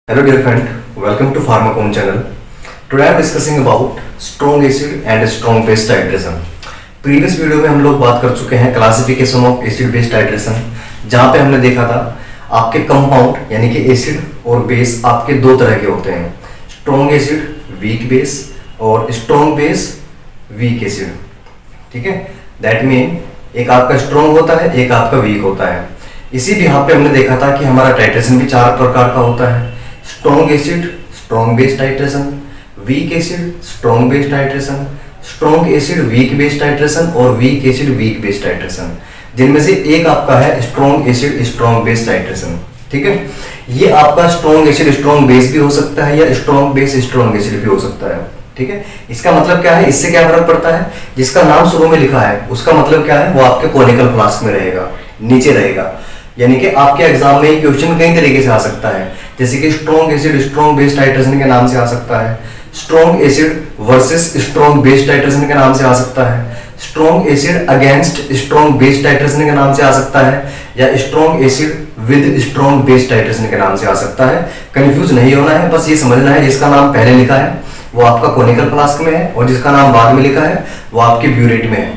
Hello dear friend, welcome to Pharmacom channel. Today I am discussing about strong acid and strong base titration. Previous video में हम लोग बात कर चुके हैं classification of acid base titration, जहाँ पे हमने देखा था आपके कंपाउंड यानी कि एसिड और बेस आपके दो तरह के होते हैं, स्ट्रॉन्ग एसिड वीक बेस और स्ट्रॉन्ग बेस वीक एसिड. ठीक है, दैट मीन एक आपका स्ट्रॉन्ग होता है, एक आपका वीक होता है. इसी भी यहाँ पे हमने देखा था कि हमारा टाइट्रेशन भी चार प्रकार का होता है: strong acid strong base titration, weak acid strong base titration, strong acid weak base titration और weak acid weak base titration, जिनमें से एक आपका है strong acid strong base titration. ठीक है, ये आपका स्ट्रॉन्ग एसिड स्ट्रॉन्ग बेस भी हो सकता है या स्ट्रॉन्ग बेस स्ट्रॉन्ग एसिड भी हो सकता है. ठीक है, इसका मतलब क्या है, इससे क्या फर्क पड़ता है, जिसका नाम शुरू में लिखा है उसका मतलब क्या है, वो आपके कोनिकल फ्लास्क में रहेगा, नीचे रहेगा. यानी कि आपके एग्जाम में क्वेश्चन कई तरीके से आ सकता है, जैसे कि strong acid strong base titration के नाम से आ सकता है, strong acid versus strong base titration के नाम से आ सकता है, strong acid against strong base titration के नाम से आ सकता है, या strong acid with strong base titration के नाम से आ सकता है. कंफ्यूज नहीं होना है, बस ये समझना है जिसका नाम पहले लिखा है वो आपका कोनिकल फ्लास्क में है और जिसका नाम बाद में लिखा है वो आपके ब्यूरेट में है.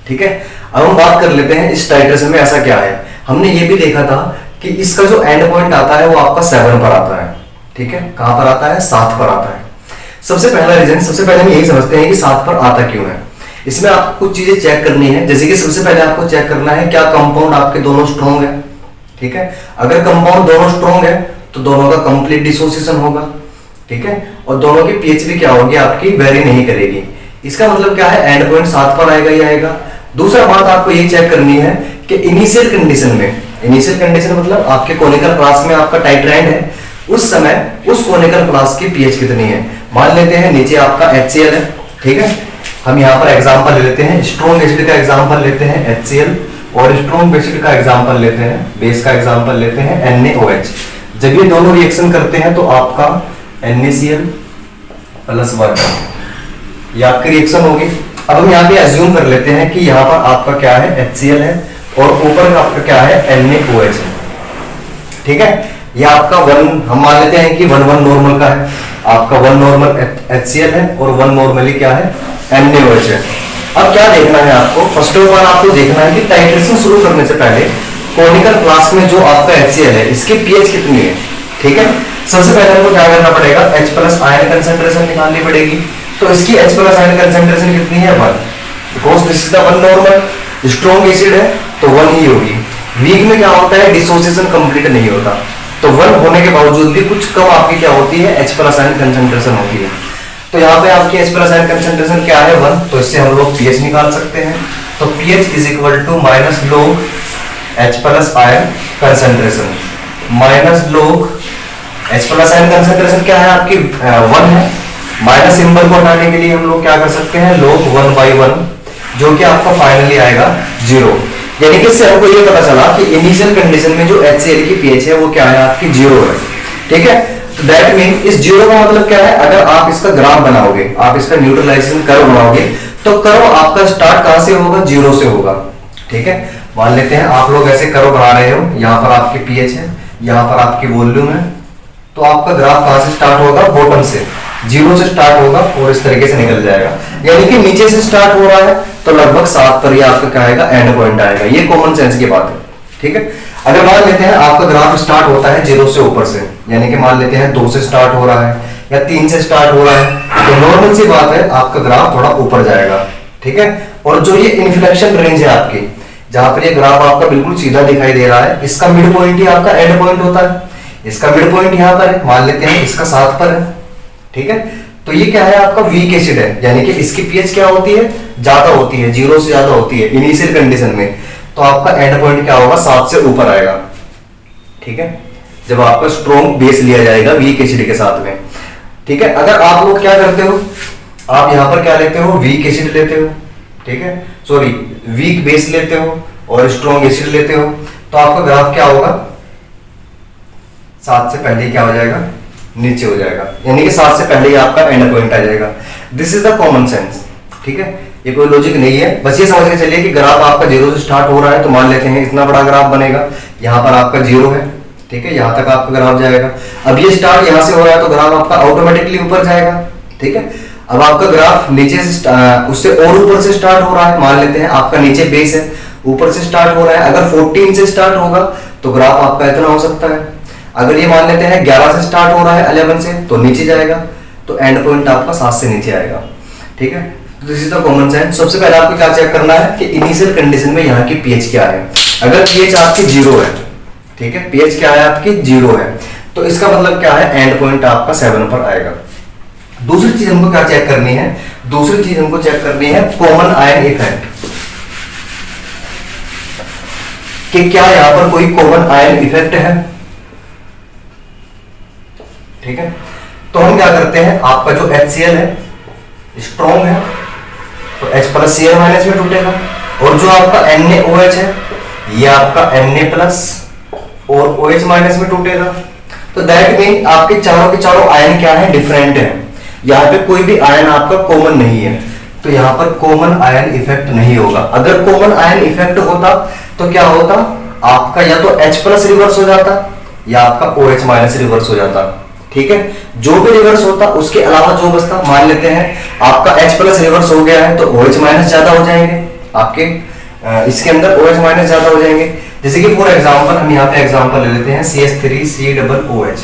ठीक है, अब हम बात कर लेते हैं इस टाइट्रेशन में ऐसा क्या है. हमने ये भी देखा था कि इसका जो एंड पॉइंट आता है वो आपका 7 पर आता है. ठीक है, कहां पर आता है, 7 पर आता है. सबसे पहला रीजन, सबसे पहले हम यही समझते हैं कि 7 पर आता क्यों है. इसमें आपको कुछ चीजें चेक करनी है, जैसे कि सबसे पहले आपको चेक करना है क्या कंपाउंड आपके दोनों स्ट्रॉन्ग है. ठीक है, अगर कंपाउंड दोनों स्ट्रॉन्ग है तो दोनों का कंप्लीट डिसोसिएशन होगा. ठीक है, और दोनों की पीएच भी क्या होगी, आपकी वेरी नहीं करेगी. इसका मतलब क्या है, एंड पॉइंट 7 पर आएगा ही आएगा. दूसरा बात आपको ये चेक करनी है कि इनिशियल कंडीशन में, इनिशियल कंडीशन मतलब आपके कोनिकल फ्लास्क में आपका टाइट्राइड है, उस समय उस कोनिकल फ्लास्क की पीएच कितनी है. मान लेते हैं नीचे आपका HCl है. ठीक है, हम यहाँ पर एग्जांपल ले लेते हैं, स्ट्रॉन्ग एसिड का एग्जांपल लेते हैं HCl और स्ट्रॉन्ग एसिड का एग्जांपल लेते हैं, बेस का एग्जांपल लेते हैं NaOH. जब ये दोनों रिएक्शन करते हैं तो आपका NaCl प्लस 1 ये आपकी रिएक्शन होगी. अब हम यहाँ पे अज्यूम कर लेते हैं कि यहाँ पर आपका क्या है, HCl है और ऊपर आपका क्या है, NaOH है. ठीक है, ये आपका 1 हम मान लेते हैं कि 1 नॉर्मल का है, आपका 1 नॉर्मल HCl है और 1 नॉर्मली क्या है, NaOH है. अब क्या देखना है आपको, फर्स्ट ऑफ ऑल आपको देखना है कि टाइट्रेशन शुरू करने से पहले कोनिकल फ्लास्क में जो आपका HCl है इसकी पीएच कितनी है. ठीक है, सबसे पहले हमको क्या करना पड़ेगा, H+ आयन कंसंट्रेशन निकालनी पड़ेगी. तो इसकी H+ आयन कंसंट्रेशन कितनी है, 1, because this is the 1 normal. Strong acid है तो 1 ही होगी. वीक में क्या होता है, डिसोसिएशन कंप्लीट नहीं होता, तो 1 होने के बावजूद भी कुछ कम आपकी क्या होती है, H+ आयन कंसंट्रेशन होती है. तो यहाँ पे आपकी H+ आयन कंसंट्रेशन क्या है, 1, तो इससे हम लोग pH निकाल सकते हैं. तो pH is equal to minus log H+ ion concentration minus log H+ ion concentration क्या है आपकी 1 है. माइनस सिंबल को हटाने के लिए हम लोग क्या कर सकते हैं, log 1/1, जो कि आपका फाइनली आएगा 0. यानी कि इससे हमको ये पता चला कि इनिशियल कंडीशन में जो HCl की pH है वो क्या है, आपकी 0 है. ठीक है, तो दैट मीन इस 0 का मतलब क्या है, अगर आप इसका ग्राफ बनाओगे, आप इसका न्यूट्रलाइजेशन कर्व बनाओगे तो कर्व आपका स्टार्ट कहां से होगा, 0 से होगा. ठीक है, मान लेते हैं आप लोग ऐसे कर्व बना रहे हो, यहाँ पर आपकी pH है, यहाँ पर आपकी वॉल्यूम है, तो आपका ग्राफ कहां से स्टार्ट होगा, बॉटम से 0 से स्टार्ट होगा और इस तरीके से निकल जाएगा. यानी कि नीचे से स्टार्ट हो रहा है तो लगभग 7 पर ही आपका क्या आएगा, एंड पॉइंट आएगा. ये कॉमन सेंस की बात है. ठीक है, अगर मान लेते हैं आपका ग्राफ स्टार्ट होता है 0 से ऊपर से, यानी कि मान लेते हैं 2 से स्टार्ट हो रहा है या 3 से स्टार्ट हो रहा है, तो नॉर्मल सी बात है आपका ग्राफ थोड़ा ऊपर जाएगा. ठीक है, और जो ये इन्फ्लेक्शन रेंज है आपकी, जहां पर ये ग्राफ आपका बिल्कुल सीधा दिखाई दे रहा है, इसका मिड पॉइंट ही आपका एंड पॉइंट होता है. इसका मिड पॉइंट यहाँ पर है, मान लेते हैं इसका 7 पर है. ठीक है, तो ये क्या है, आपका वीक एसिड है, यानी कि इसकी पीएच क्या होती है, ज्यादा होती है, 0 से ज्यादा होती है इनिशियल कंडीशन में. तो आपका एंड पॉइंट क्या होगा, 7 से ऊपर आएगा. ठीक है, जब आपका स्ट्रॉन्ग बेस लिया जाएगा वीक एसिड के साथ में. ठीक है, अगर आप लोग क्या करते हो, आप यहाँ पर क्या लेते हो, वीक एसिड लेते हो. ठीक है, सॉरी वीक बेस लेते हो और स्ट्रॉन्ग एसिड लेते हो, तो आपका ग्राफ क्या होगा, 7 से पहले क्या हो जाएगा, नीचे हो जाएगा. यानी कि 7 से पहले ही आपका एंड पॉइंट आ जाएगा. This is the common sense. ठीक है, ये कोई लॉजिक नहीं है, बस ये समझ के चलिए कि ग्राफ आपका 0 से स्टार्ट हो रहा है, तो मान लेते हैं इतना बड़ा ग्राफ बनेगा, यहाँ पर आपका 0 है. ठीक है, यहाँ तक आपका ग्राफ जाएगा। अब ये स्टार्ट यहाँ से हो रहा है तो ग्राफ आपका ऑटोमेटिकली ऊपर जाएगा। ठीक है, अब आपका ग्राफ नीचे से उससे और ऊपर से स्टार्ट हो रहा है, मान लेते हैं आपका नीचे बेस है, ऊपर से स्टार्ट हो रहा है। अगर 14 से स्टार्ट होगा तो ग्राफ आपका इतना हो सकता है। अगर ये मान लेते हैं 11 से स्टार्ट हो रहा है, 11 से, तो नीचे जाएगा, तो एंड पॉइंट आपका 7 से नीचे आएगा। ठीक है, तो this is the common sense. सबसे पहले आपको क्या चेक करना है कि इनिशियल कंडीशन में यहाँ की पीएच क्या है। अगर पीएच आपकी 0 है, ठीक है, पीएच क्या है आपकी 0 है, तो इसका मतलब क्या है, एंड पॉइंट आपका 7 पर आएगा। दूसरी चीज हमको क्या चेक करनी है, दूसरी चीज हमको चेक करनी है कॉमन आयन इफेक्ट, कि क्या यहां पर कोई कॉमन आयन इफेक्ट है। ठीक है, तो हम क्या करते हैं, आपका जो HCl है स्ट्रॉन्ग है तो H प्लस Cl माइनस में टूटेगा, और जो आपका NaOH है ये आपका Na प्लस और OH माइनस में टूटेगा। तो दैट मीन आपके चारों के चारों आयन क्या है, डिफरेंट है। यहाँ पे कोई भी आयन आपका कॉमन नहीं है, तो यहाँ पर कॉमन आयन इफेक्ट नहीं होगा। अगर कॉमन आयन इफेक्ट होता तो क्या होता, आपका या तो H प्लस रिवर्स हो जाता या आपका OH माइनस रिवर्स हो जाता। ठीक है, जो भी रिवर्स होता उसके अलावा जो बचता, मान लेते हैं आपका H प्लस रिवर्स हो गया है तो OH माइनस ज्यादा हो जाएंगे आपके, इसके अंदर OH माइनस ज्यादा हो जाएंगे। जैसे कि फॉर एग्जांपल हम यहाँ पे एग्जांपल ले लेते हैं CH3COOH।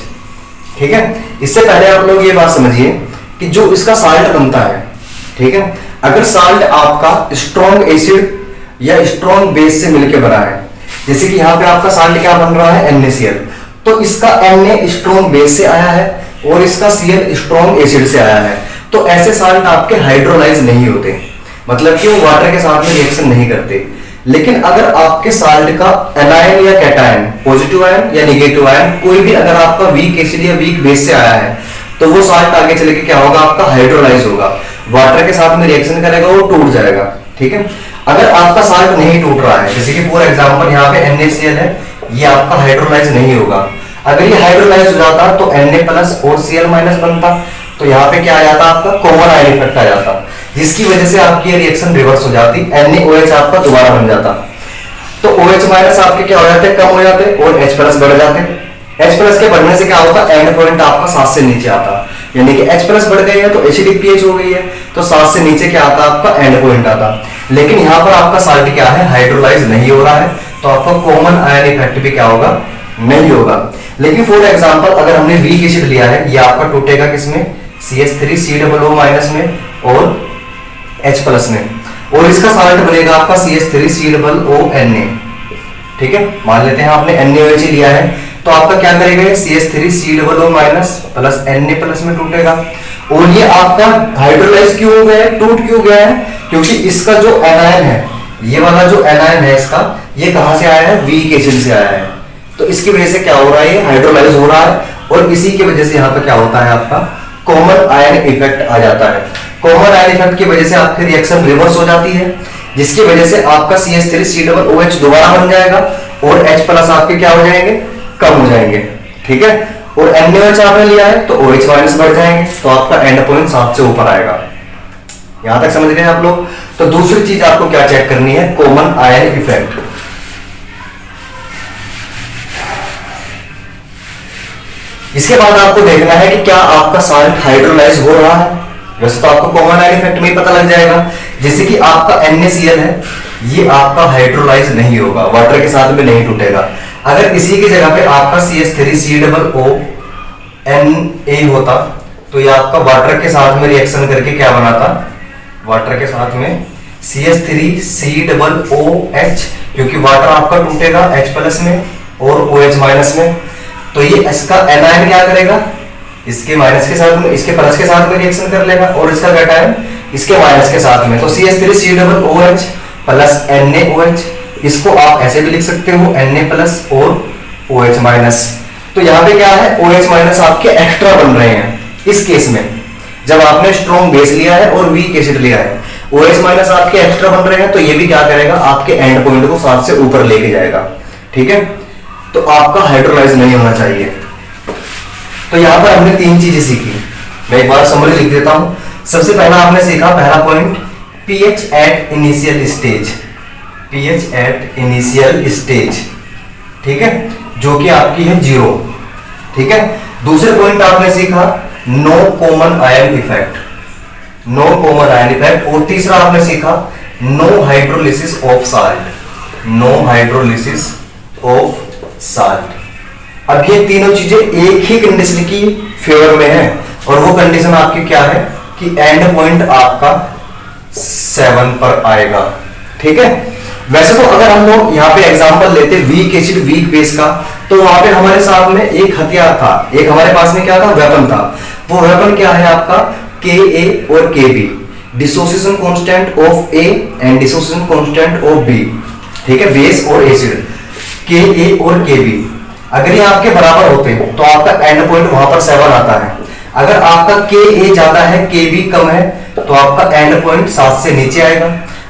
ठीक है, इससे पहले आप लोग ये बात समझिए कि जो इसका साल्ट बनता है, ठीक है, अगर साल्ट आपका स्ट्रॉन्ग एसिड या स्ट्रॉन्ग बेस से मिलकर बना है, जैसे कि यहाँ पे आपका साल्ट क्या बन रहा है, NaCl, तो इसका Na स्ट्रॉन्ग बेस से आया है और इसका Cl स्ट्रॉन्ग एसिड से आया है, तो ऐसे साल्ट आपके हाइड्रोलाइज नहीं होते, मतलब कि वो वाटर के साथ में रिएक्शन नहीं करते। लेकिन अगर आपके साल्ट का एनायन या कैटायन, पॉजिटिव आयन या नेगेटिव आयन, कोई भी अगर आपका वीक एसिड या वीक बेस से आया है, तो वो साल्ट आगे चले के क्या होगा, आपका हाइड्रोलाइज होगा, वाटर के साथ में रिएक्शन करेगा, वो टूट जाएगा। ठीक है, अगर आपका साल्ट नहीं टूट रहा है, जैसे कि फॉर एग्जांपल यहाँ पे NaCl है, ये आपका हाइड्रोलाइज नहीं होगा। अगर ये हाइड्रोलाइज हो जाता तो Na प्लस और Cl माइनस बनता, तो यहाँ पे क्या आ जाता, आपका कॉमन आयन इफेक्ट आ जाता, जिसकी वजह से आपकी रिएक्शन रिवर्स हो जाती, NaOH आपका दोबारा बन जाता, तो OH माइनस आपके क्या हो जाते, कम हो जाते, और H प्लस बढ़ जाते। H प्लस के बढ़ने से क्या होता, एंड पॉइंट आपका 7 से नीचे आता, यानी कि H प्लस बढ़ गई है तो एसिडिक पीएच हो गई है, तो 7 से नीचे क्या आता, आपका एंड पॉइंट आता। लेकिन यहाँ पर आपका साल्ट क्या है, हाइड्रोलाइज नहीं हो रहा है, तो आपका कॉमन आयन इफेक्ट भी क्या होगा, नहीं होगा। लेकिन फॉर एग्जांपल अगर हमने वीक एसिड लिया है, ये आपका टूटेगा किसमें, CH3COO माइनस में और H प्लस में, और इसका साल्ट बनेगा आपका CH3COONA। ठीक है, मान लेते हैं आपने NaOH लिया है, तो आपका क्या करेगा, CH3COO minus plus Na plus में टूटेगा, और ये आपका हाइड्रोलाइज क्यों हो गया है, टूट क्यों गया है, क्योंकि इसका जो एनायन है, ये वाला जो एनायन है इसका, ये कहां से आया है, वीक एसिड से आया है, तो इसकी वजह से क्या हो रहा है, ये हाइड्रोलाइज हो रहा है, और इसी की वजह से यहाँ पे क्या होता है, आपका कॉमन आयन इफेक्ट आ जाता है। कॉमन आयन इफेक्ट की वजह से आपकी रिएक्शन रिवर्स हो जाती है, जिसकी वजह से आपका CH3COOH दोबारा बन जाएगा और H प्लस आपके क्या हो जाएंगे, कम हो जाएंगे। ठीक है, और NaOH आपने लिया है तो OH माइनस बढ़ जाएंगे, तो आपका एंड पॉइंट 7 से ऊपर आएगा। यहां तक समझ गए आप लोग। तो दूसरी चीज आपको क्या चेक करनी है, कॉमन आयन इफेक्ट। इसके बाद आपको देखना है कि क्या आपका साल्ट हाइड्रोलाइज हो रहा है। वैसे तो आपको कॉमन आयन इफेक्ट में ही पता लग जाएगा, जैसे कि आपका NaCl है, ये आपका हाइड्रोलाइज नहीं होगा, वाटर के साथ में नहीं टूटेगा। अगर इसी की जगह पे आपका CH3COONA होता, तो ये आपका वाटर के साथ में रिएक्शन करके क्या बनाता, वाटर के साथ में CH3COOH, क्योंकि वाटर आपका टूटेगा H प्लस में और OH माइनस में, तो ये इसका एनायन क्या करेगा, इसके माइनस के साथ में, इसके प्लस के साथ में रिएक्शन कर लेगा, और इसका कैटायन इसके माइनस के साथ में, तो CH3COOH प्लस NaOH, इसको आप ऐसे भी लिख सकते हो Na प्लस और OH माइनस। तो यहाँ पे क्या है, OH माइनस आपके एक्स्ट्रा बन रहे हैं इस केस में, जब आपने स्ट्रॉन्ग बेस लिया है और वीक एसिड लिया है, OH माइनस आपके एक्स्ट्रा बन रहे हैं, तो ये भी क्या करेगा, आपके एंड पॉइंट को 7 से ऊपर लेके जाएगा। ठीक है, तो आपका हाइड्रोलाइज नहीं होना चाहिए। तो यहां पर हमने 3 चीजें सीखी, मैं एक बार समरी लिख देता हूं। सबसे पहला आपने सीखा, पहला point, pH at initial stage, pH at initial stage. ठीक है, जो कि आपकी है 0। ठीक है, दूसरे पॉइंट आपने सीखा no common ion effect, no common ion effect. और तीसरा आपने सीखा no hydrolysis of salt, no hydrolysis of salt. अब ये तीनों चीजें एक ही कंडीशन की फेवर में है, और वो कंडीशन आपकी क्या है कि एंड पॉइंट आपका 7 पर आएगा। ठीक है, वैसे तो अगर हम लोग यहाँ पे एग्जांपल लेते वीक एसिड वीक बेस का, तो वहां पे हमारे सामने एक हथियार था, एक हमारे पास में क्या था, वेपन था। वो वेपन क्या है आपका Ka और Kb, dissociation constant of A and dissociation constant of B। ठीक है, बेस और एसिड Ka और Kb अगर ये आपके बराबर होते हैं तो आपका एंड पॉइंट वहां पर 7 आता है। अगर आपका Ka ज्यादा है Kb कम है तो आपका एंड पॉइंट 7 से नीचे आएगा।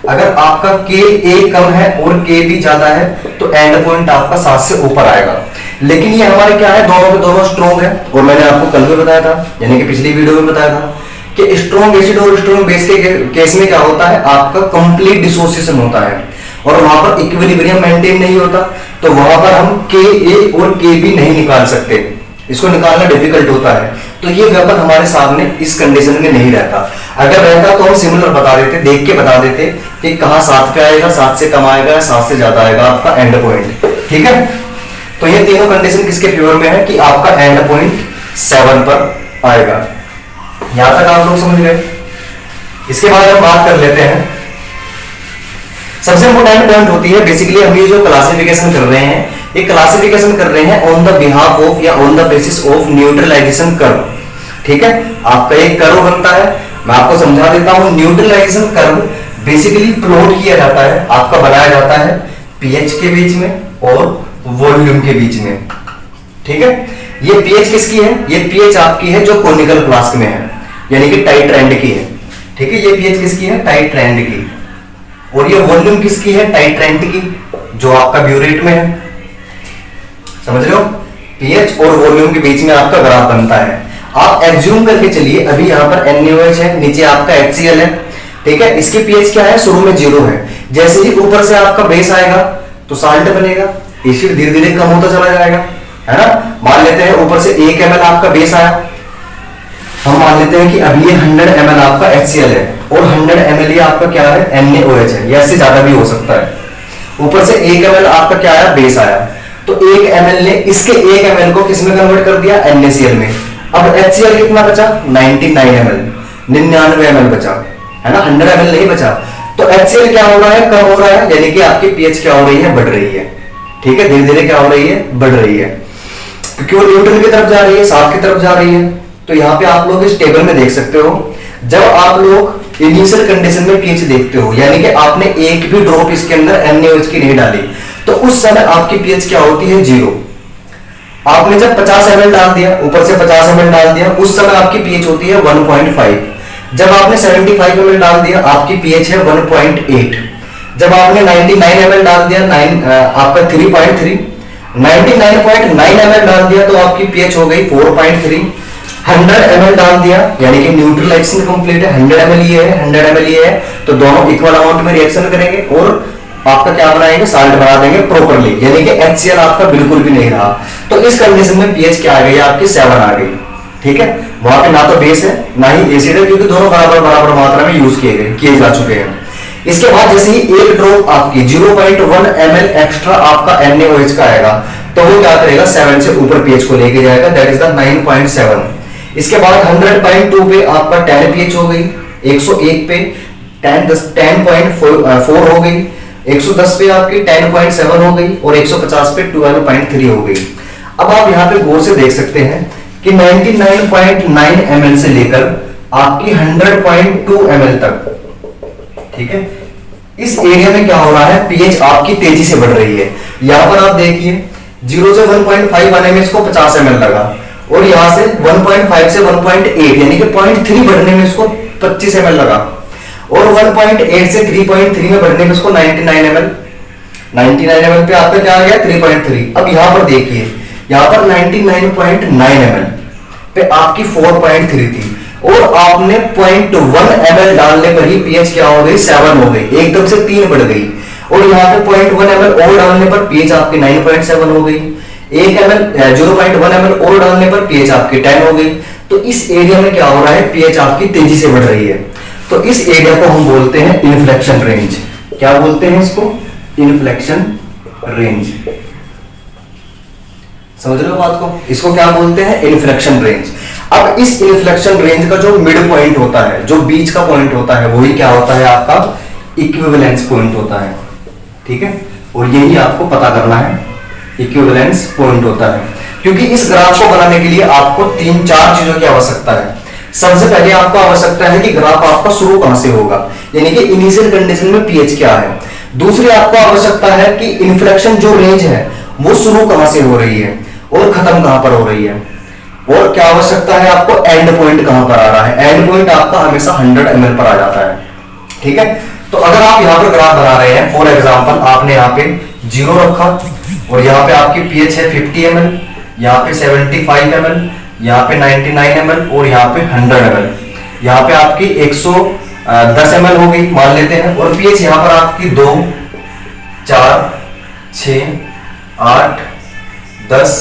अगर आपका Ka कम है और Kb ज्यादा है तो एंड पॉइंट आपका 7 से ऊपर आएगा। लेकिन ये हमारे क्या है, दोनों के दोनों स्ट्रॉन्ग है। और मैंने आपको कल भी बताया था, यानी कि पिछली वीडियो में बताया था कि स्ट्रॉन्ग एसिड और स्ट्रॉन्ग बेस के केस में क्या होता है, आपका कंप्लीट डिसोसिएशन होता है और वहां पर इक्विलिब्रियम मेंटेन नहीं होता, तो वहां पर हम Ka और Kb नहीं निकाल सकते, इसको निकालना डिफिकल्ट होता है। तो ये वेपन हमारे सामने इस कंडीशन में नहीं रहता। अगर रहता तो हम सिमिलर बता देते, देख के बता देते कि कहां 7 पे आएगा, 7 से कम आएगा, 7 से ज्यादा आएगा आपका एंड पॉइंट। ठीक है, तो ये तीनों कंडीशन किसके फेवर में है कि आपका एंड पॉइंट 7 पर आएगा। यहां तक आप लोग समझ गए। इसके बाद हम बात कर लेते हैं, सबसे इंपॉर्टेंट पॉइंट होती है बेसिकली हम ये जो क्लासिफिकेशन कर रहे हैं, ये क्लासिफिकेशन कर रहे हैं ऑन द बिहाफ ऑफ या on the basis of neutralization curve. ठीक है, आपका एक कर्व बनता है, मैं आपको समझा देता हूं। न्यूट्रलाइजेशन कर्व बेसिकली प्लॉट किया जाता है, आपका बनाया जाता है पीएच के बीच में और वॉल्यूम के बीच में। ठीक है, ये पीएच किसकी है, ये पीएच आपकी है जो कोनिकल फ्लास्क में है, यानी कि टाइट ट्रेंड की है। ठीक है, ये पीएच किसकी है, टाइट ट्रेंड की। और ये वॉल्यूम किसकी है, टाइट ट्रेंड की, जो आपका ब्यूरेट में है। समझ रहे हो, पीएच और वॉल्यूम के बीच में आपका ग्राफ बनता है। आप एज्यूम करके चलिए, अभी यहाँ पर NaOH है, नीचे आपका HCl है। ठीक है, इसके पीएच क्या है, शुरू में 0 है। जैसे ही ऊपर से आपका बेस आएगा तो साल्ट बनेगा, एसिड धीरे धीरे कम होता चला जाएगा, है ना। मान लेते हैं ऊपर से 1 ml आपका बेस आया, हम मान लेते हैं कि अभी ये 100 ml आपका HCl है और 100 ml ये आपका क्या है, NaOH है, या इससे ज्यादा भी हो सकता है। ऊपर से 1 ml आपका क्या आया, बेस आया, तो 1 ml ने इसके 1 ml को किसमें कन्वर्ट कर दिया, NaCl में। अब HCl कितना बचा, 99 ml, 99 ml बचा, है ना, 100 ml नहीं बचा। तो HCl क्या हो रहा है, कम हो रहा है, यानी कि आपकी पीएच क्या हो रही है, बढ़ रही है। ठीक है, धीरे धीरे क्या हो रही है, बढ़ रही है, क्योंकि वो न्यूट्रल की तरफ जा रही है, 7 की तरफ जा रही है। तो यहाँ पे आप लोग इस टेबल में देख सकते हो, जब आप लोग इनिशियल कंडीशन में पीएच देखते हो, यानी कि आपने एक भी ड्रॉप इसके अंदर NaOH की नहीं डाली, तो उस समय आपकी पीएच क्या होती है, 0। आपने जब 50 ml डाल दिया, ऊपर से 50 ml डाल दिया, उस समय आपकी पीएच होती है 1.5। जब आपने 75 ml डाल दिया, आपकी पीएच है 1.8। जब आपने 99 ml डाल दिया, आपका 3.3। 99.9 ml डाल दिया तो आपकी पीएच हो गई 4.3। 100 ml डाल दिया, यानी कि न्यूट्रलाइजेशन कंप्लीट है, 100 ml ये है, 100 ml ये है, तो दोनों इक्वल अमाउंट में रिएक्शन करेंगे और आपका क्या बनाएंगे, साल्ट बना देंगे प्रॉपर्ली, यानी कि HCl आपका बिल्कुल भी नहीं रहा। तो इस कंडीशन में पीएच क्या आ गई, आपकी 7 आ गई। ठीक है, वहां पे ना तो बेस है ना ही एसिड है, क्योंकि दोनों बराबर बराबर मात्रा में यूज किए जा चुके हैं। इसके बाद जैसे ही एक ड्रॉप आपकी 0.1 ml एक्स्ट्रा आपका NaOH का आएगा, तो वो क्या करेगा, 7 से ऊपर पीएच को लेके जाएगा, दैट इज द 9.7। इसके बाद 100.2 पे आपका 10 पीएच हो गई, 101 पे 10.4 हो गई, 110 पे आपकी 10.7 हो गई और 150 पे 12.3 हो गई। अब आप यहाँ पे गौर से देख सकते हैं कि 99.9 ml से लेकर आपकी 100.2 ml तक, ठीक है, इस एरिया में क्या हो रहा है, पीएच आपकी तेजी से बढ़ रही है। यहां पर आप देखिए 0 से 1.5 आने में इसको 50 ml लगा और यहां से 1.5 से 1.8 यानी कि 0.3 बढ़ने में इसको 25 ml लगा और 1.8 से 3.3 में बढ़ने में इसको 99 ml पे आपका क्या आ गया, 3.3। अब यहां पर देखिए, यहां पर 99.9 ml पे आपकी 4.3 थी और आपने 0.1 ml डालने पर ही पीएच क्या हो गई, 7 हो गई, एकदम से 3 बढ़ गई। और यहाँ पे 0.1 ml और डालने पर पीएच आपकी 9.7 हो गई। 1 ml 0.1 ml और डालने पर पीएच आपकी 10 हो गई। तो इस एरिया में क्या हो रहा है, पीएच आपकी तेजी से बढ़ रही है। तो इस एरिया को हम बोलते हैं इन्फ्लेक्शन रेंज। क्या बोलते हैं इसको, इन्फ्लेक्शन रेंज। समझ रहे हो बात को, इसको क्या बोलते हैं, इन्फ्लेक्शन रेंज। अब इस इन्फ्लेक्शन रेंज का जो मिड पॉइंट होता है, जो बीच का पॉइंट होता है, वही क्या होता है आपका इक्विवेलेंस पॉइंट होता है। ठीक है, और यही आपको पता करना है, इक्विवेलेंस पॉइंट होता है। क्योंकि इस ग्राफ को बनाने के लिए आपको 3-4 चीजों की आवश्यकता है। सबसे पहले आपको आवश्यकता है कि ग्राफ आपका शुरू कहां से होगा, यानी कि इनिशियल कंडीशन में पीएच क्या है। दूसरी आपको आवश्यकता है कि इन्फ्लेक्शन जो रेंज है वो शुरू कहां से हो रही है और खत्म कहां पर हो रही है। और क्या आवश्यकता है आपको, एंड पॉइंट कहां पर आ रहा है। एंड पॉइंट आपका हमेशा 100 ml पर आ जाता है। ठीक है, तो अगर आप यहां पर ग्राफ बना रहे हैं, फॉर एग्जांपल आपने यहां पे 0 रखा और यहां पे आपकी पीएच है 50 ml, यहां पे 75 ml, यहां पे 99 ml और यहां पे 100 ml, यहां पे आपकी 110 ml हो गई मान लेते हैं। और पीएच यहां पर आपकी 2, 4, 6, 8, 10,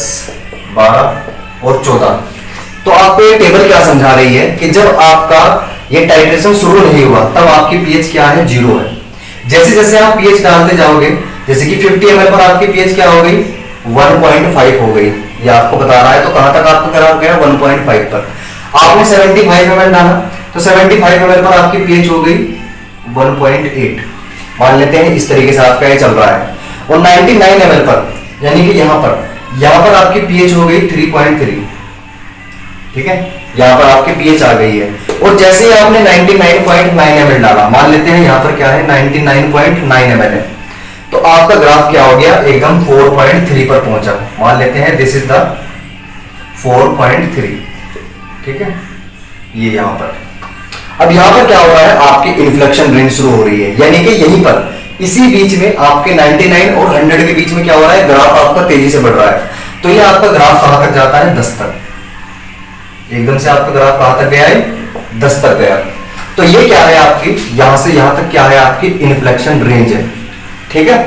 12 और 14। तो आपको ये टेबल क्या समझा रही है कि जब आपका ये टाइट्रेशन शुरू नहीं हुआ तब आपकी पीएच क्या है, 0 है। जैसे जैसे आप पीएच डालते जाओगे, जैसे कि 50 ml पर आपकी पीएच क्या हो गई, 1.5 हो गई, ये आपको बता रहा है। तो कहां तक आपको ग्राफ गया, 1.5 पर। आपने 75 ml डाला तो 75 ml पर आपकी पीएच हो गई 1.8 मान लेते हैं। इस तरीके से आपका ये चल रहा है। और 99 ml पर, यानी कि यहां पर आपकी पीएच हो गई 3.3। ठीक है, यहां पर आपकी पीएच आ गई है। और जैसे ही आपने 99.9 ml डाला, मान लेते हैं यहां पर क्या है 99.9 ml है, तो आपका ग्राफ क्या हो गया, एकदम 4.3 पर पहुंचा। मान लेते हैं दिस इज द 4.3। ठीक है, ये यहां पर। अब यहां पर क्या हो रहा है, आपकी इन्फ्लेक्शन रेंज शुरू हो रही है, यानी कि यहीं पर इसी बीच में आपके 99 और 100 के बीच में क्या हो रहा है, ग्राफ आपका तेजी से बढ़ रहा है। तो ये आपका ग्राफ कहां तक जाता है, 10 तक। एकदम से आपका ग्राफ कहां तक गया है, 10 तक गया। तो ये क्या है आपकी, यहां से यहां तक क्या है आपकी इन्फ्लेक्शन रेंज है। ठीक है,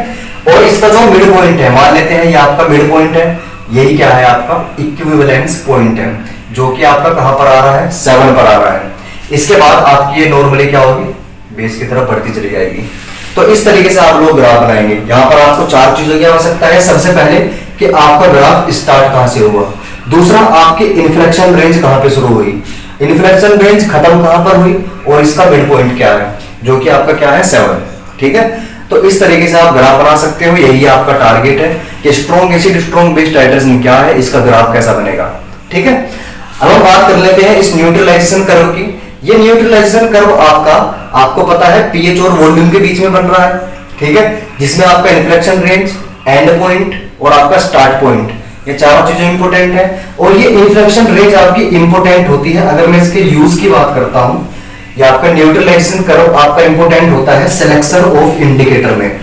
और इसका जो मिड पॉइंट है, मान लेते हैं ये आपका मिड पॉइंट है, यही क्या है आपका इक्विवेलेंस पॉइंट है, जो कि आपका कहां पर आ रहा है, 7 पर आ रहा है। इसके बाद आपकी ये नॉर्मली क्या होगी, बेस की तरफ बढ़ती चली जाएगी। तो इस तरीके से आप लोग ग्राफ बनाएंगे। यहां पर आपको 4 चीजों की आवश्यकता है। सबसे पहले कि आपका ग्राफ स्टार्ट कहां से हुआ, दूसरा आपकी इन्फ्लेक्शन रेंज कहां पे शुरू हुई, इन्फ्लेक्शन रेंज खत्म कहां पर हुई, और इसका मिड पॉइंट क्या है, जो कि आपका क्या है 7। ठीक है, तो इस तरीके से आप ग्राफ बना सकते हो। यही आपका टारगेट है कि strong acid strong base titration क्या है, इसका ग्राफ कैसा बनेगा। ठीक है, अब हम बात कर लेते हैं इस न्यूट्रलाइजेशन कर्व की। ये न्यूट्रलाइजेशन कर्व आपको पता है पीएच और वॉल्यूम के बीच में बन रहा है। ठीक है, जिसमें आपका इन्फ्लेक्शन रेंज, एंड पॉइंट और आपका स्टार्ट पॉइंट, ये चारों चीजें इंपोर्टेंट है। और ये इन्फ्लेक्शन रेंज आपकी इंपोर्टेंट होती है। अगर मैं इसके यूज की बात करता हूं, ये आपका न्यूट्रलाइजेशन कर्व आपका इंपोर्टेंट होता है सिलेक्शन ऑफ इंडिकेटर में।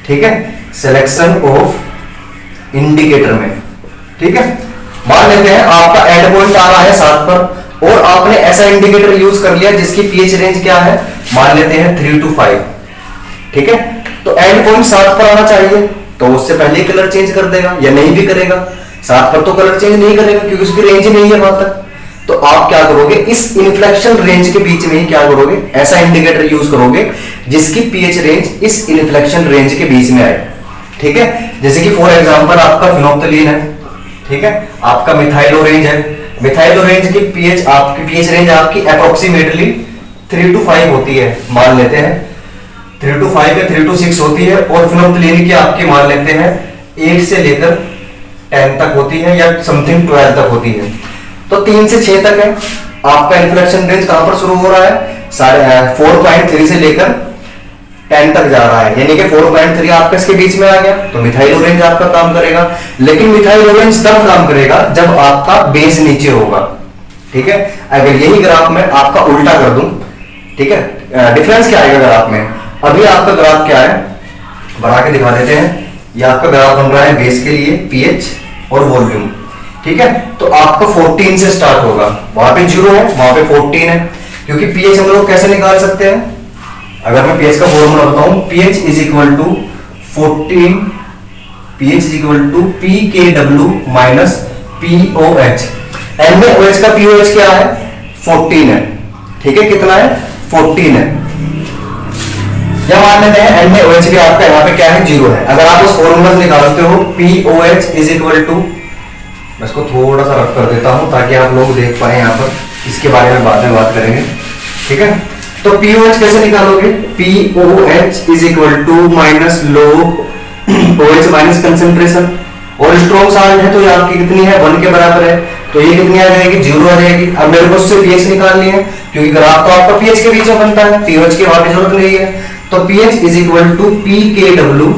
ठीक है, सिलेक्शन ऑफ इंडिकेटर में। ठीक है, मान लेते हैं आपका एंड पॉइंट आ रहा है 7 पर और आपने ऐसा इंडिकेटर यूज कर लिया जिसकी पीएच रेंज क्या है, मान लेते हैं 3 to 5। ठीक है, तो एंड पॉइंट 7 पर आना चाहिए, तो उससे पहले कलर चेंज कर देगा या नहीं भी करेगा। 7 पर तो कलर चेंज नहीं करेगा क्योंकि उसकी रेंज नहीं है वहां तक। तो आप क्या करोगे, इस इन्फ्लेक्शन रेंज के बीच में ही क्या करोगे, ऐसा इंडिकेटर यूज करोगे जिसकी पीएच रेंज इस इन्फ्लेक्शन रेंज के बीच में आए। ठीक है, जैसे कि फॉर एग्जांपल आपका फिनोप्थलीन है। ठीक है, आपका मिथाइल ऑरेंज है। मिथाइल ऑरेंज की पीएच रेंज आपकी अप्रोक्सीमेटली 3 to 5 होती है, मान लेते हैं 3 to 5 या 3 to 6 होती है। और फिनोप्थलीन की आपकी मान लेते हैं 8 से लेकर 10 तक होती है या समथिंग 12 तक होती है। तो 3 से 6 तक है आपका इन्फ्लेक्शन रेंज। कहां पर शुरू हो रहा है, 4.3 से लेकर 10 तक जा रहा है, यानी कि 4.3 आपका इसके बीच में आ गया। तो मिथाइल ऑरेंज आपका काम करेगा, लेकिन मिथाइल ऑरेंज तब काम करेगा जब आपका बेस नीचे होगा। ठीक है, अगर यही ग्राफ में आपका उल्टा कर दूं, ठीक है, डिफरेंस क्या आएगा ग्राफ में। अभी आपका ग्राफ क्या है, बना के दिखा देते हैं। ये आपका ग्राफ बन रहा है बेस के लिए पीएच और वॉल्यूम। ठीक है, तो आपका 14 से स्टार्ट होगा, वहां पे 0 है, वहां पे 14 है। क्योंकि पीएच हम लोग कैसे निकाल सकते हैं, अगर मैं पीएच का फॉर्मूला बताऊं, pH is equal to 14 pH is equal to pKw minus POH। NaOH का pOH क्या है? 14 है। ठीक है, कितना है? 14 है। या मान लेते हैं NaOH भी आपका यहाँ पे क्या है? 0 है। अगर आप उस फॉर्मूला से निकालते हो POH इज इक्वल टू, मैं इसको थोड़ा सा रफ कर देता हूं ताकि आप लोग देख पाए, यहाँ पर इसके बारे में बाद में बात करेंगे। ठीक है, तो POH कैसे निकालोगे? POH is equal to minus log OH minus concentration, और स्ट्रॉन्ग साल्ट है तो ये आपकी कितनी है? 1 के बराबर है, तो ये कितनी आ जाएगी? 0 आ जाएगी। अब मेरे को उससे pH निकालनी है क्योंकि ग्राफ तो आपका pH के बीच में बनता है, pOH की वहां पे जरूरत नहीं है। तो pH is equal to pKw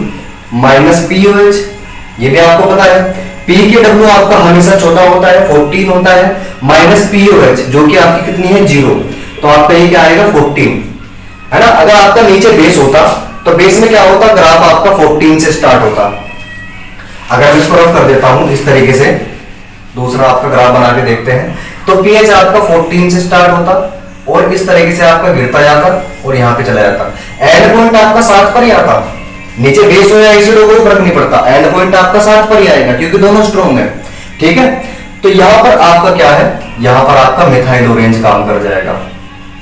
minus POH, ये भी आपको पता है। pKw आपका हमेशा छोटा होता है, 14 होता है, माइनस POH जो कि आपकी कितनी है? 0, तो आपका ये क्या आएगा? 14 है ना। अगर आपका नीचे बेस होता तो बेस में क्या होता? ग्राफ आपका 14 से स्टार्ट होता। अगर मैं इसको रफ कर देता हूं इस तरीके से, दूसरा आपका ग्राफ बना के देखते हैं, तो pH आपका 14 से स्टार्ट होता और इस तरीके से आपका गिरता जाता और यहाँ पे चला जाता। एंड पॉइंट आपका 7 पर ही आता। नीचे बेस हो या एसिड हो कोई फर्क नहीं पड़ता, एंड पॉइंट आपका 7 पर ही आएगा क्योंकि दोनों स्ट्रॉन्ग है। ठीक है, तो यहाँ पर आपका क्या है? यहाँ पर आपका मिथाइल ऑरेंज काम कर जाएगा,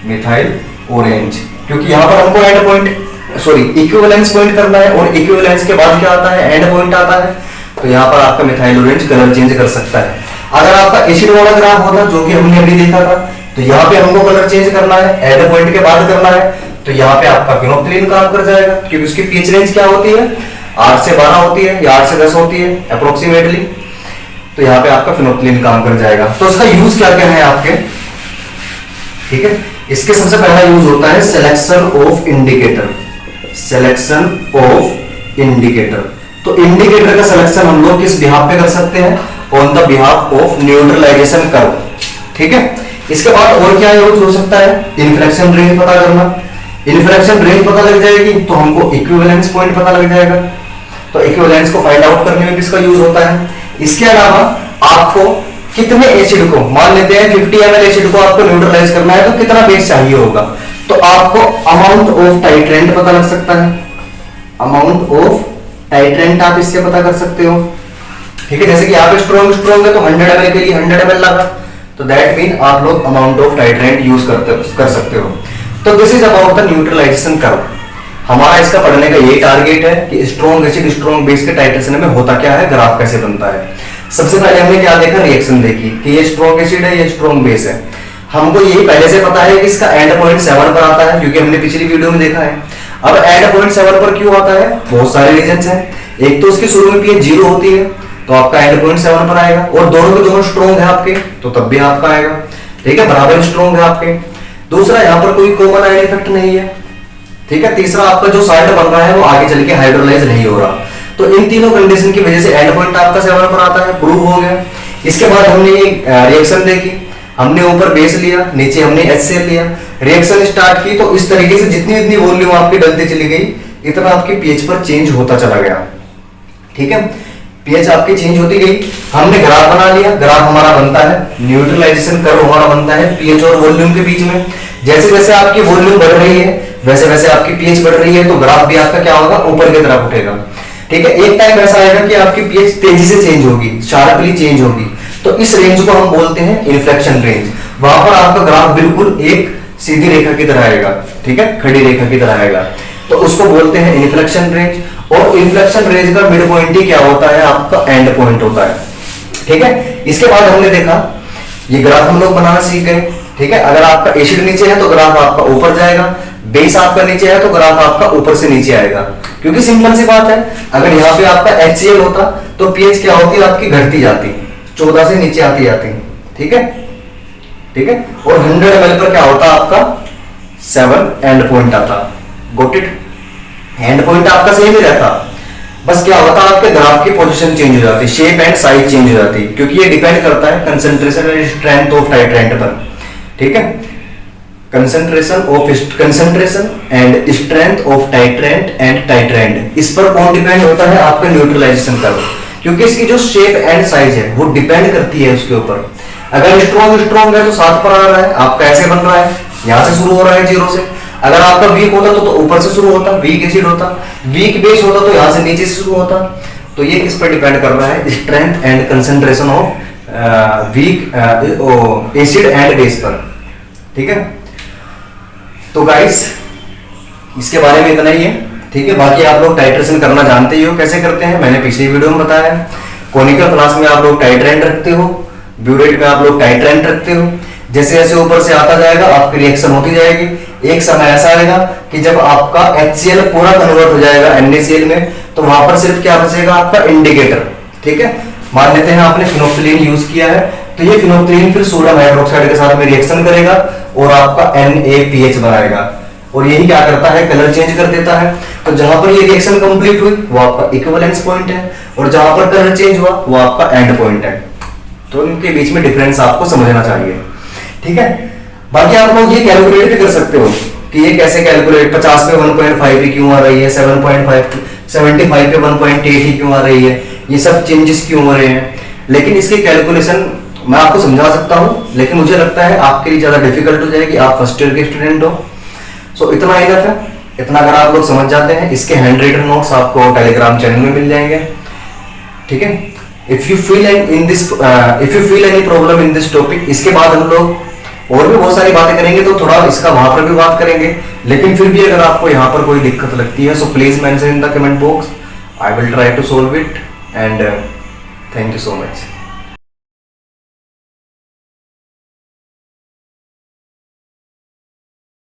मिथाइल ऑरेंज, क्योंकि यहाँ पर हमको and point sorry equivalence point करना है और इक्विवेलेंस के बाद क्या आता है? एंड पॉइंट आता है। तो यहाँ पर आपका मिथाइल ऑरेंज कलर चेंज कर सकता है। अगर आपका एसिड वाला ग्राफ होता जो कि हमने अभी देखा था, तो यहाँ पे हमको कलर चेंज करना है, एंड पॉइंट के बाद करना है, तो यहाँ पे आपका फिनोप्थिलीन काम कर जाएगा क्योंकि उसकी पीएच रेंज क्या होती है? 8 से 12 होती है या 8 से 10 होती है अप्रोक्सीमेटली। तो यहाँ पे आपका फिनोप्थिलीन काम कर जाएगा। तो इसका यूज क्या क्या है आपके? ठीक है, इसके सबसे पहला यूज होता है selection of indicator, selection of indicator. तो इंडिकेटर का सिलेक्शन हम लोग किस बिहाफ पे कर सकते हैं? On the behalf of neutralization curve. ठीक है, इसके बाद और क्या यूज हो सकता है? इन्फ्लेक्शन रेंज पता करना। इन्फ्लेक्शन रेंज पता लग जाएगी तो हमको इक्विवेलेंस पॉइंट पता लग जाएगा, तो इक्विवेलेंस को फाइंड आउट करने में किसका यूज होता है? इसके अलावा आपको कितने एसिड को, मान लेते हैं 50 ml एसिड को आपको न्यूट्रलाइज करना है तो कितना बेस चाहिए होगा, तो आपको अमाउंट ऑफ टाइट्रेंट पता लग सकता है। अमाउंट ऑफ टाइट्रेंट आप इससे पता कर सकते हो। ठीक है, जैसे कि यहाँ पे स्ट्रॉन्ग है तो 100 ml के लिए 100 ml लगा, तो दैट मीन आप लोग अमाउंट ऑफ टाइट्रेंट यूज कर सकते हो। तो this is about the neutralization curve. हमारा इसका पढ़ने का ये टारगेट है कि स्ट्रॉन्ग एसिड स्ट्रॉन्ग बेस के टाइट्रेशन में होता क्या है, ग्राफ कैसे बनता है। सबसे पहले हमने क्या देखा? रिएक्शन देखी कि ये स्ट्रॉन्ग एसिड है, ये स्ट्रॉन्ग बेस है। हमको ये पहले से पता है कि इसका एंड पॉइंट 7 पर आता है क्योंकि हमने पिछली वीडियो में देखा है। अब एंड पॉइंट 7 पर क्यों आता है? बहुत सारे रीजंस हैं। एक तो उसकी शुरू में पीएच 0 होती है तो आपका एंड पॉइंट 7 पर आएगा, और दोनों के दोनों स्ट्रॉन्ग है आपके तो तब भी आपका आएगा। ठीक है, बराबर स्ट्रॉन्ग है आपके। दूसरा, यहाँ पर कोई कॉमन आयन इफेक्ट नहीं है। ठीक है, तीसरा, आपका जो साल्ट बन रहा है वो आगे चल के हाइड्रोलाइज नहीं हो रहा। तो इन तीनों कंडीशन की वजह से एंड पॉइंट आपका 7 पर आता है, प्रूव हो गया। इसके बाद हमने ये रिएक्शन देखी, हमने ऊपर बेस लिया, नीचे हमने HCl लिया, रिएक्शन स्टार्ट की, तो इस तरीके से जितनी जितनी वॉल्यूम आपकी डलती चली गई इतना आपकी पीएच पर चेंज होता चला गया। ठीक है, पीएच आपकी चेंज होती गई। हमने ग्राफ बना लिया, ग्राफ हमारा बनता है, न्यूट्रलाइजेशन कर्व हमारा बनता है पीएच और वॉल्यूम के बीच में। जैसे जैसे आपकी वॉल्यूम बढ़ रही है वैसे वैसे आपकी पीएच बढ़ रही है, तो ग्राफ भी आपका क्या होगा? ऊपर की तरफ उठेगा। ठीक है, एक टाइम ऐसा आएगा कि आपकी पीएच तेजी से चेंज होगी, शार्पली चेंज होगी, तो इस रेंज को हम बोलते हैं इन्फ्लेक्शन रेंज। वहां पर आपका ग्राफ बिल्कुल एक सीधी रेखा की तरह आएगा। ठीक है, खड़ी रेखा की तरह आएगा, तो उसको बोलते हैं इन्फ्लेक्शन रेंज। और इन्फ्लेक्शन रेंज का मिड पॉइंट ही क्या होता है? आपका एंड पॉइंट होता है। ठीक है, इसके बाद हमने देखा ये ग्राफ हम लोग बनाना सीख गए। ठीक है, अगर आपका एसिड नीचे है तो ग्राफ आपका ऊपर जाएगा, बेस आपका नीचे है तो ग्राफ आपका ऊपर से नीचे आएगा, क्योंकि सिंपल सी बात है, अगर यहाँ पे आपका HCl होता तो पीएच क्या होती है? आपकी घटती जाती, 14 से नीचे आती जाती। ठीक है, ठीक है, और 100 ml पर क्या होता? आपका 7 एंड पॉइंट आता। Got it? एंड पॉइंट आपका सेम ही रहता, बस क्या होता? आपके ग्राफ की पोजीशन चेंज हो जाती, शेप एंड साइज चेंज हो जाती, क्योंकि ये डिपेंड करता है concentration and strength of titrant पर। ठीक है, concentration and strength of titrant and titrant, इस पर कौन डिपेंड होता है? आपका न्यूट्रलाइजेशन कर्व, क्योंकि इसकी जो शेप एंड साइज है वो डिपेंड करती है उसके ऊपर। अगर स्ट्रॉन्ग है तो 7 पर आ रहा है, आपका ऐसे बन रहा है, यहां से शुरू हो रहा है 0 से। अगर आपका वीक होता तो ऊपर से शुरू होता, वीक एसिड होता, वीक बेस होता तो यहां से नीचे से शुरू होता, तो ये किस पर डिपेंड कर रहा है, strength and concentration of weak acid and base पर। ठीक है, तो गाइस इसके बारे में इतना ही है। ठीक है, बाकी आप लोग टाइट्रेशन करना जानते ही हो कैसे करते हैं, मैंने पिछली वीडियो में बताया है। कोनिकल फ्लास्क में आप लोग टाइट्रेंट रखते हो, ब्यूरेट में आप लोग टाइट्रेंट रखते हो। जैसे जैसे ऊपर से आता जाएगा आपकी रिएक्शन होती जाएगी। एक समय ऐसा आएगा कि जब आपका HCl पूरा कन्वर्ट हो जाएगा NaCl में, तो वहां पर सिर्फ क्या बचेगा, आपका इंडिकेटर। ठीक है, मान लेते हैं आपने फिनोक्सिलीन यूज किया है, तो ये फिनोक्सिलीन फिर सोडियम हाइड्रोक्साइड के साथ में रिएक्शन करेगा और आपका NaPH बनाएगा, और यही क्या करता है, कलर चेंज कर देता है। तो जहां पर ये रिएक्शन कंप्लीट हुई वो आपका इक्विवेलेंस पॉइंट है, और जहां पर कलर चेंज हुआ वो आपका एंड पॉइंट है। तो इनके बीच में डिफरेंस आपको समझना चाहिए। ठीक है, बाकी आप लोग ये कैलकुलेट भी कर सकते हो कि ये कैसे कैलकुलेट, 50 पे 1.5 ही क्यों आ रही है, 7.5 75 पे 1.8 ही क्यों आ रही है, ये सब चेंजेस क्यों हो रहे हैं। लेकिन इसके कैलकुलेशन मैं आपको समझा सकता हूं, लेकिन मुझे लगता है आपके लिए ज्यादा डिफिकल्ट हो जाएगी, आप फर्स्ट ईयर के स्टूडेंट हो। सो इतना इनफ है। इतना अगर आप लोग समझ जाते हैं, इसके हैंड रिटन नोट्स आपको टेलीग्राम चैनल में मिल जाएंगे। ठीक है, if you feel any problem in this topic, इसके बाद हम लोग और भी बहुत सारी बातें करेंगे, तो थोड़ा इसका वहां पर भी बात करेंगे। लेकिन फिर भी अगर आपको यहाँ पर कोई दिक्कत लगती है, so please mention in the comment box, I will try to solve it, and thank you so much.